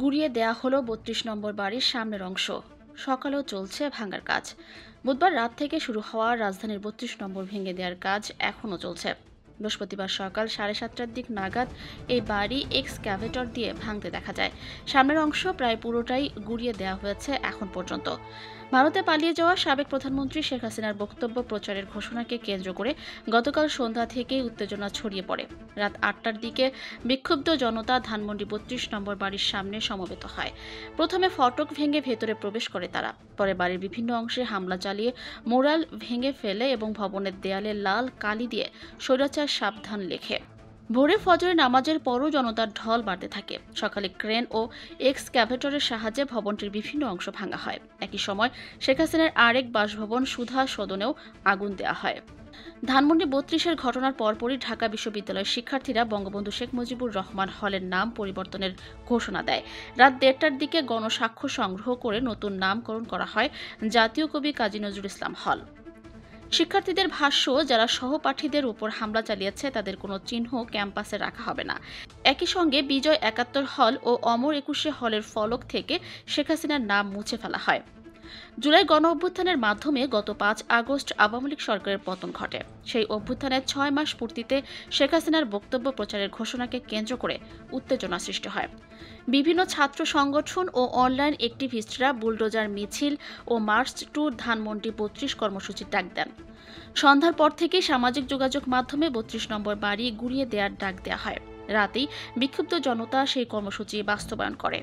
গুড়িয়ে দেয়া হলো ৩২ নম্বর বাড়ির সামনের অংশ। সকালেও চলছে ভাঙার কাজ। বুধবার রাত থেকে শুরু হওয়া রাজধানীর ৩২ নম্বর ভেঙে দেওয়ার কাজ এখনও চলছে। বৃহস্পতিবার সকাল 7:30টার দিক নাগাদ এই বাড়ি এক্সক্যাভেটর দিয়ে ভাঙতে দেখা যায়। সামনের অংশ প্রায় পুরোটাই গুড়িয়ে দেওয়া হয়েছে এখন পর্যন্ত। ভারতে পালিয়ে যাওয়া সাবেক প্রধানমন্ত্রী শেখ হাসিনার বক্তব্য প্রচারের ঘোষণাকে কেন্দ্র করে গতকাল সন্ধ্যা থেকেই উত্তেজনা ছড়িয়ে পড়ে। রাত 8টার দিকে বিক্ষুব্ধ জনতা ধানমন্ডি ৩২ নম্বর বাড়ির সামনে সমবেত হয়। প্রথমে ফটক ভেঙে ভেতরে প্রবেশ করে তারা। পরে বাড়ির বিভিন্ন অংশে হামলা চালিয়ে মোরাল ভেঙে ফেলে এবং ভবনের দেয়ালে লাল কালি দিয়ে স্বৈরাচার সাবধান লেখে। ভোরে ফজরের নামাজের পরও জনতার ঢল বাড়তে থাকে। সকালে ক্রেন ও এক্সক্যাভেটরের সাহায্যে ভবনটির বিভিন্ন অংশ ভাঙা হয়। একই সময় শেখ হাসিনার আরেক বাসভবন সুধা সদনেও আগুন দেওয়া হয়। ধানমন্ডি ৩২-এর ঘটনার পরপরই ঢাকা বিশ্ববিদ্যালয়ের শিক্ষার্থীরা বঙ্গবন্ধু শেখ মুজিবুর রহমান হলের নাম পরিবর্তনের ঘোষণা দেয়। রাত ১:৩০টার দিকে গণস্বাক্ষ্য সংগ্রহ করে নতুন নামকরণ করা হয় জাতীয় কবি কাজী নজরুল ইসলাম হল। শিক্ষার্থীদের ভাষ্য, যারা সহপাঠীদের উপর হামলা চালিয়েছে তাদের কোনো চিহ্ন ক্যাম্পাসে রাখা হবে না। একই সঙ্গে বিজয় ৭১ হল ও অমর ২১ হলের ফলক থেকে শেখ হাসিনার নাম মুছে ফেলা হয়। জুলাই গণঅভ্যুত্থানের মাধ্যমে গত ৫ আগস্ট আওয়ামী লীগ সরকারের পতন ঘটে। সেই অভ্যুত্থানের ৬ মাস পূর্তিতে শেখ হাসিনার বক্তব্য প্রচারের ঘোষণাকে কেন্দ্র করে উত্তেজনা সৃষ্টি হয়। বিভিন্ন ছাত্র সংগঠন ও অনলাইন অ্যাক্টিভিস্টরা বুলডোজার মিছিল ও মার্চ টু ধানমন্ডি ৩২ কর্মসূচির ডাক দেন। সন্ধ্যার পর থেকেই সামাজিক যোগাযোগ মাধ্যমে ৩২ নম্বর বাড়ি গুড়িয়ে দেওয়ার ডাক দেওয়া হয়। রাতেই বিক্ষুব্ধ জনতা সেই কর্মসূচি বাস্তবায়ন করে।